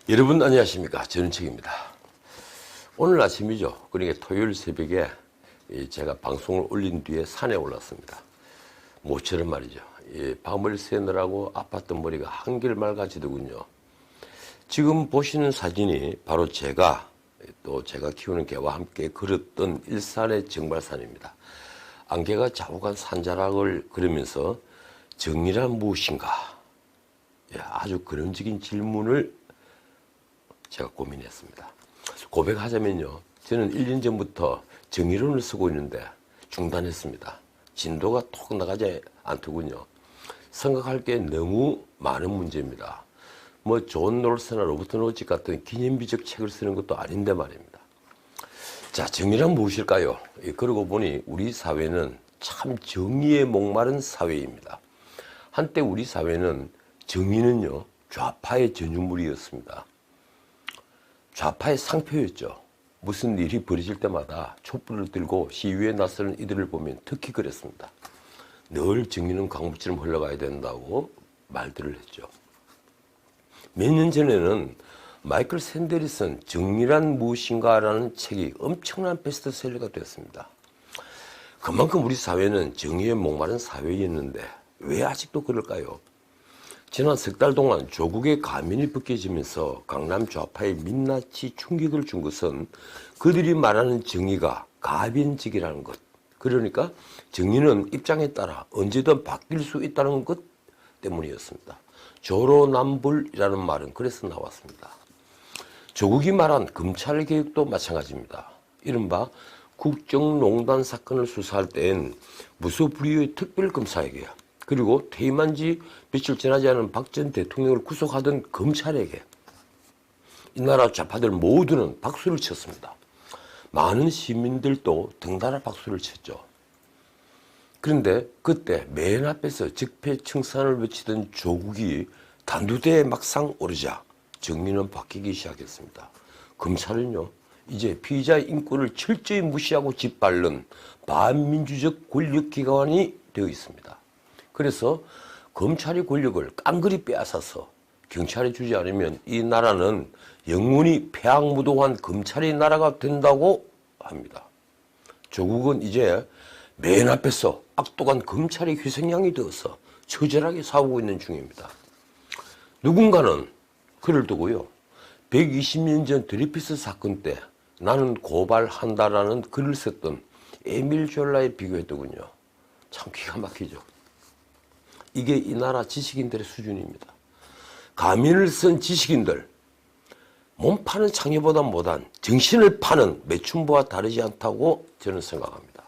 여러분 안녕하십니까, 전은책입니다. 오늘 아침이죠. 그러니까 토요일 새벽에 제가 방송을 올린 뒤에 산에 올랐습니다. 모처럼 말이죠. 밤을 새느라고 아팠던 머리가 한결 맑아지더군요. 지금 보시는 사진이 바로 제가 키우는 개와 함께 걸었던 일산의 정발산입니다. 안개가 자욱한 산자락을 걸으면서 정의란 무엇인가, 아주 근원적인 질문을 제가 고민했습니다. 고백하자면요, 저는 1년 전부터 정의론을 쓰고 있는데 중단했습니다. 진도가 톡 나가지 않더군요. 생각할 게 너무 많은 문제입니다. 존 롤스나 로버트 노지 같은 기념비적 책을 쓰는 것도 아닌데 말입니다. 자, 정의란 무엇일까요? 그러고 보니 우리 사회는 참 정의에 목마른 사회입니다. 한때 우리 사회는 정의는요, 좌파의 전유물이었습니다. 좌파의 상표였죠. 무슨 일이 벌어질 때마다 촛불을 들고 시위에 나서는 이들을 보면 특히 그랬습니다. 늘 정의는 강물처럼 흘러가야 된다고 말들을 했죠. 몇 년 전에는 마이클 샌데리슨 정의란 무엇인가라는 책이 엄청난 베스트셀러가 되었습니다. 그만큼 우리 사회는 정의에 목마른 사회였는데 왜 아직도 그럴까요? 지난 석 달 동안 조국의 가면이 벗겨지면서 강남 좌파의 민낯이 충격을 준 것은 그들이 말하는 정의가 가변적이라는 것, 그러니까 정의는 입장에 따라 언제든 바뀔 수 있다는 것 때문이었습니다. 조로남불이라는 말은 그래서 나왔습니다. 조국이 말한 검찰개혁도 마찬가지입니다. 이른바 국정농단 사건을 수사할 때엔 무소불위의 특별검사에게, 그리고 퇴임한 지 며칠 지나지 않은 박 전 대통령을 구속하던 검찰에게 이 나라 좌파들 모두는 박수를 쳤습니다. 많은 시민들도 덩달아 박수를 쳤죠. 그런데 그때 맨 앞에서 적폐청산을 외치던 조국이 단두대에 막상 오르자 정의는 바뀌기 시작했습니다. 검찰은요, 이제 피의자의 인권을 철저히 무시하고 짓밟는 반민주적 권력기관이 되어 있습니다. 그래서 검찰의 권력을 깡그리 빼앗아서 경찰에 주지 않으면 이 나라는 영원히 폐악무도한 검찰의 나라가 된다고 합니다. 조국은 이제 맨 앞에서 악독한 검찰의 희생양이 되어서 처절하게 싸우고 있는 중입니다. 누군가는 그를 두고요, 120년 전 드리피스 사건 때 나는 고발한다라는 글을 썼던 에밀 졸라에 비교했더군요. 참 기가 막히죠. 이게 이 나라 지식인들의 수준입니다. 가면을 쓴 지식인들, 몸 파는 창녀보다 못한 정신을 파는 매춘부와 다르지 않다고 저는 생각합니다.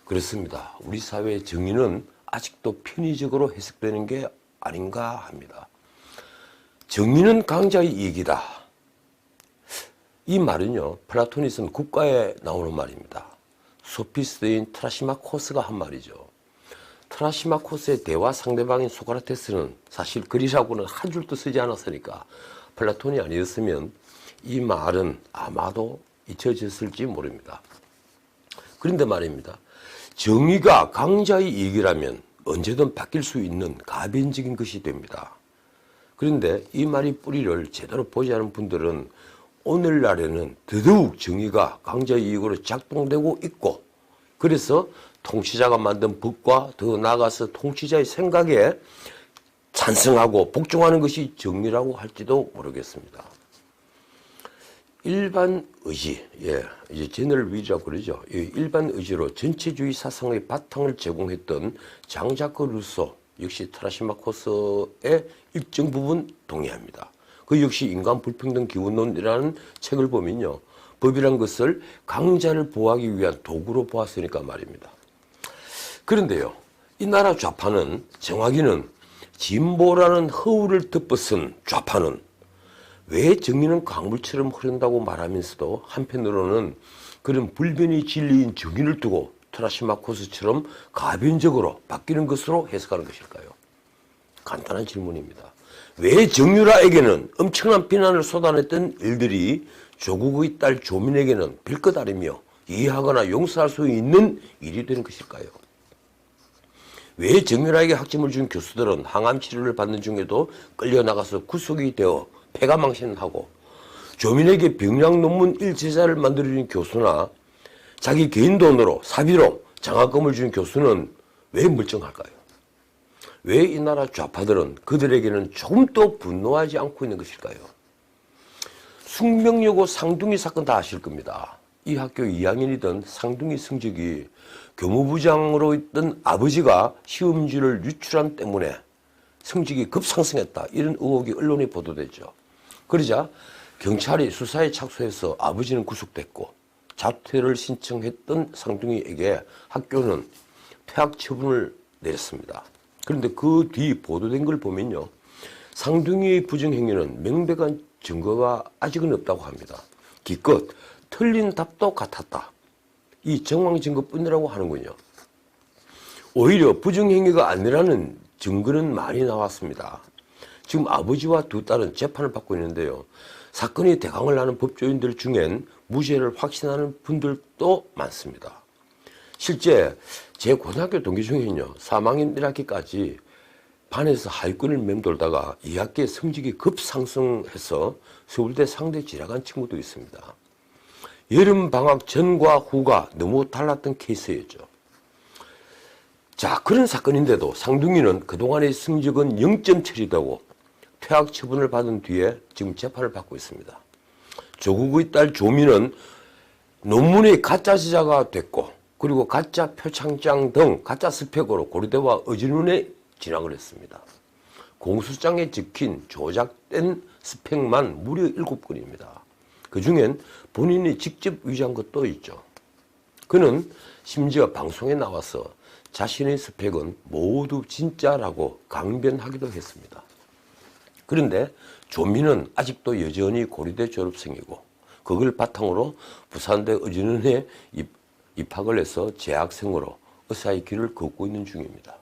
그렇습니다. 우리 사회의 정의는 아직도 편의적으로 해석되는 게 아닌가 합니다. 정의는 강자의 이익이다. 이 말은요, 플라톤이 쓴 국가에 나오는 말입니다. 소피스트인 트라시마코스가 한 말이죠. 트라시마코스의 대화 상대방인 소크라테스는 사실 글이라고는 한 줄도 쓰지 않았으니까 플라톤이 아니었으면 이 말은 아마도 잊혀졌을지 모릅니다. 그런데 말입니다. 정의가 강자의 이익이라면 언제든 바뀔 수 있는 가변적인 것이 됩니다. 그런데 이 말의 뿌리를 제대로 보지 않은 분들은 오늘날에는 더더욱 정의가 강자의 이익으로 작동되고 있고, 그래서 통치자가 만든 법과 더 나아가서 통치자의 생각에 찬성하고 복종하는 것이 정의라고 할지도 모르겠습니다. 일반 의지, 이제 제너럴 윌이라고 그러죠. 일반 의지로 전체주의 사상의 바탕을 제공했던 장 자크 루소 역시 트라시마코스의 일정 부분 동의합니다. 그 역시 인간 불평등 기원론이라는 책을 보면요, 법이란 것을 강자를 보호하기 위한 도구로 보았으니까 말입니다. 그런데요, 이 나라 좌파는, 정확히는 진보라는 허울을 덮어쓴 좌파는 왜 정의는 강물처럼 흐른다고 말하면서도 한편으로는 그런 불변의 진리인 정의를 두고 트라시마코스처럼 가변적으로 바뀌는 것으로 해석하는 것일까요? 간단한 질문입니다. 왜 정유라에게는 엄청난 비난을 쏟아냈던 일들이 조국의 딸 조민에게는 별것 아니며 이해하거나 용서할 수 있는 일이 되는 것일까요? 왜 정유라에게 학점을 준 교수들은 항암 치료를 받는 중에도 끌려나가서 구속이 되어 폐가망신하고 조민에게 병량 논문 일제자를 만들어준 교수나 자기 개인 돈으로 사비로 장학금을 준 교수는 왜 멀쩡할까요? 왜 이 나라 좌파들은 그들에게는 조금도 분노하지 않고 있는 것일까요? 숙명여고 상둥이 사건 다 아실 겁니다. 이 학교 2학년이던 상둥이 성적이 교무부장으로 있던 아버지가 시험지를 유출한 때문에 성적이 급상승했다. 이런 의혹이 언론에 보도됐죠. 그러자 경찰이 수사에 착수해서 아버지는 구속됐고 자퇴를 신청했던 상둥이에게 학교는 폐학 처분을 내렸습니다. 그런데 그 뒤 보도된 걸 보면요. 상둥이의 부정행위는 명백한 증거가 아직은 없다고 합니다. 기껏 틀린 답도 같았다. 이 정황 증거뿐이라고 하는군요. 오히려 부정행위가 아니라는 증거는 많이 나왔습니다. 지금 아버지와 두 딸은 재판을 받고 있는데요. 사건이 대강을 나는 법조인들 중엔 무죄를 확신하는 분들도 많습니다. 실제 제 고등학교 동기 중에는요. 3학년 1학기까지 반에서 하위권을 맴돌다가 2학기에 성적이 급상승해서 서울대 상대 지나간 친구도 있습니다. 여름방학 전과 후가 너무 달랐던 케이스였죠. 자, 그런 사건인데도 상둥이는 그동안의 성적은 0.7이라고 퇴학 처분을 받은 뒤에 지금 재판을 받고 있습니다. 조국의 딸 조민은 논문의 가짜 제자가 됐고 그리고 가짜 표창장 등 가짜 스펙으로 고려대와 의진원에 진학을 했습니다. 공소장에 적힌 조작된 스펙만 무려 7건입니다. 그 중엔 본인이 직접 위조한 것도 있죠. 그는 심지어 방송에 나와서 자신의 스펙은 모두 진짜라고 강변하기도 했습니다. 그런데 조민은 아직도 여전히 고려대 졸업생이고 그걸 바탕으로 부산대 의진원에 입학을 해서 재학생으로 의사의 길을 걷고 있는 중입니다.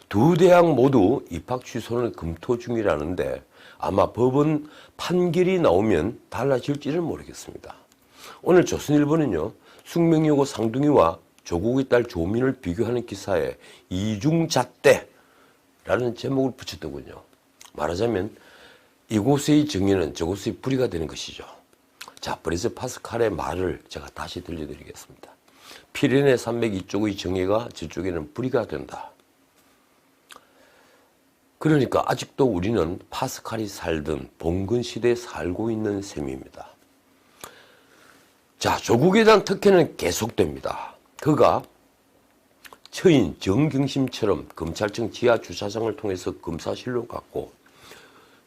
두 대학 모두 입학 취소는 검토 중이라는데 아마 법원 판결이 나오면 달라질지는 모르겠습니다. 오늘 조선일보는요. 숙명여고 상둥이와 조국의 딸 조민을 비교하는 기사에 이중잣대라는 제목을 붙였더군요. 말하자면 이곳의 정의는 저곳의 불의가 되는 것이죠. 자, 브레즈 파스칼의 말을 제가 다시 들려드리겠습니다. 피레네 산맥 이쪽의 정의가 저쪽에는 불의가 된다. 그러니까 아직도 우리는 파스칼이 살던 봉건 시대에 살고 있는 셈입니다. 자, 조국에 대한 특혜는 계속됩니다. 그가 처인 정경심처럼 검찰청 지하 주차장을 통해서 검사실로 갔고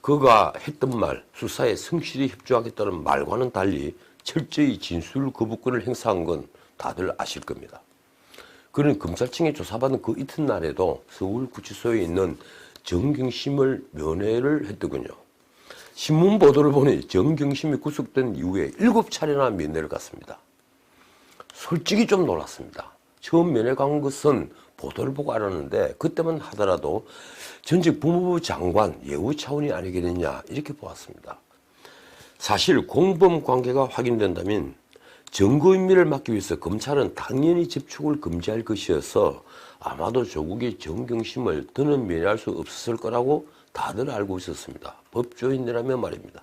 그가 했던 말, 수사에 성실히 협조하겠다는 말과는 달리 철저히 진술 거부권을 행사한 건 다들 아실 겁니다. 그는 검찰청에 조사받은 그 이튿날에도 서울구치소에 있는 정경심을 면회를 했더군요. 신문 보도를 보니 정경심이 구속된 이후에 7차례나 면회를 갔습니다. 솔직히 좀 놀랐습니다. 처음 면회 간 것은 보도를 보고 알았는데 그때만 하더라도 전직 법무부 장관 예우 차원이 아니겠느냐 이렇게 보았습니다. 사실 공범 관계가 확인된다면 증거인멸을 막기 위해서 검찰은 당연히 접촉을 금지할 것이어서 아마도 조국의 정경심을 더는 면회할 수 없었을 거라고 다들 알고 있었습니다. 법조인이라면 말입니다.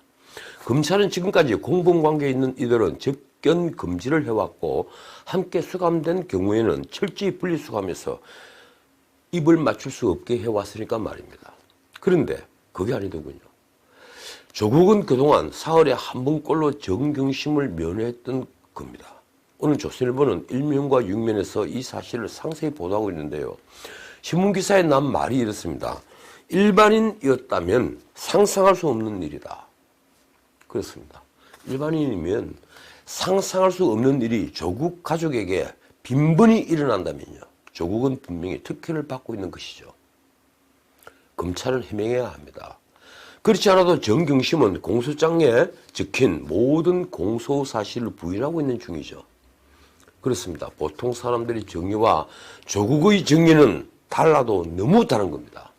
검찰은 지금까지 공범관계에 있는 이들은 접견 금지를 해왔고 함께 수감된 경우에는 철저히 분리수감해서 입을 맞출 수 없게 해왔으니까 말입니다. 그런데 그게 아니더군요. 조국은 그동안 사흘에 한 번꼴로 정경심을 면회했던 겁니다. 오늘 조선일보는 1면과 6면에서 이 사실을 상세히 보도하고 있는데요. 신문기사에 난 말이 이렇습니다. 일반인이었다면 상상할 수 없는 일이다. 그렇습니다. 일반인이면 상상할 수 없는 일이 조국 가족에게 빈번히 일어난다면요. 조국은 분명히 특혜를 받고 있는 것이죠. 검찰은 해명해야 합니다. 그렇지 않아도 정경심은 공소장에 적힌 모든 공소 사실을 부인하고 있는 중이죠. 그렇습니다. 보통 사람들의 정의와 조국의 정의는 달라도 너무 다른 겁니다.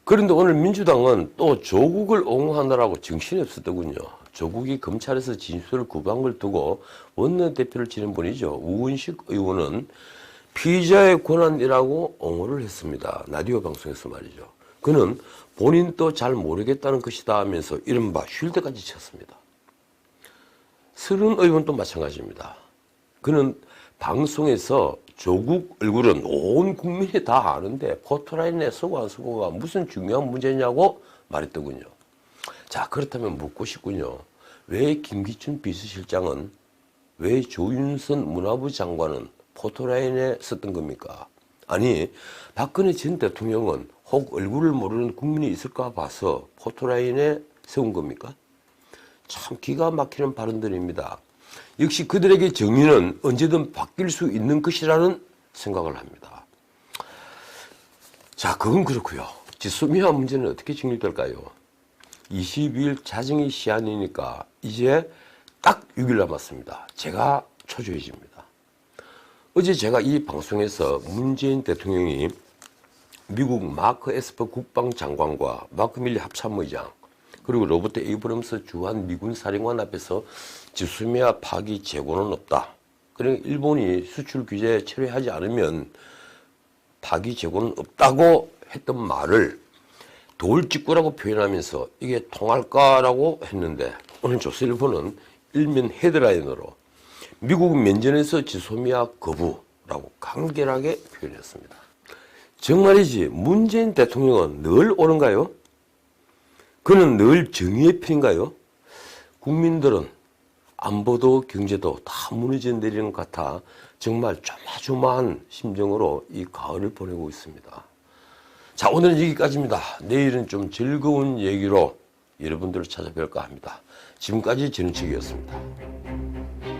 그런데 오늘 민주당은 또 조국을 옹호하느라고 정신이 없었더군요. 조국이 검찰에서 진술을 거부한 걸 두고 원내대표를 지낸 분이죠. 우은식 의원은 피의자의 권한이라고 옹호를 했습니다. 라디오 방송에서 말이죠. 그는 본인도 잘 모르겠다는 것이다 하면서 이른바 쉴드까지 쳤습니다. 서른 의원도 마찬가지입니다. 그는 방송에서 조국 얼굴은 온 국민이 다 아는데 포토라인에 서고 안 서고가 무슨 중요한 문제냐고 말했더군요. 자, 그렇다면 묻고 싶군요. 왜 김기춘 비서실장은, 왜 조윤선 문화부 장관은 포토라인에 섰던 겁니까? 아니, 박근혜 전 대통령은 혹 얼굴을 모르는 국민이 있을까 봐서 포토라인에 세운 겁니까? 참 기가 막히는 발언들입니다. 역시 그들에게 정의는 언제든 바뀔 수 있는 것이라는 생각을 합니다. 자, 그건 그렇고요. 지소미아 문제는 어떻게 정리될까요? 22일 자정이 시한이니까 이제 딱 6일 남았습니다. 제가 초조해집니다. 어제 제가 이 방송에서 문재인 대통령이 미국 마크 에스퍼 국방장관과 마크 밀리 합참의장 그리고 로버트 에이브럼스 주한 미군 사령관 앞에서 지소미아 파기 재고는 없다. 그러니까 일본이 수출 규제 철회하지 않으면 파기 재고는 없다고 했던 말을 돌직구라고 표현하면서 이게 통할까라고 했는데 오늘 조선일보는 일면 헤드라인으로 미국 면전에서 지소미아 거부라고 간결하게 표현했습니다. 정말이지 문재인 대통령은 늘 옳은가요? 그는 늘 정의의 편인가요? 국민들은 안보도 경제도 다 무너져 내리는 것 같아 정말 조마조마한 심정으로 이 가을을 보내고 있습니다. 자, 오늘은 여기까지입니다. 내일은 좀 즐거운 얘기로 여러분들을 찾아뵐까 합니다. 지금까지 전은책이었습니다.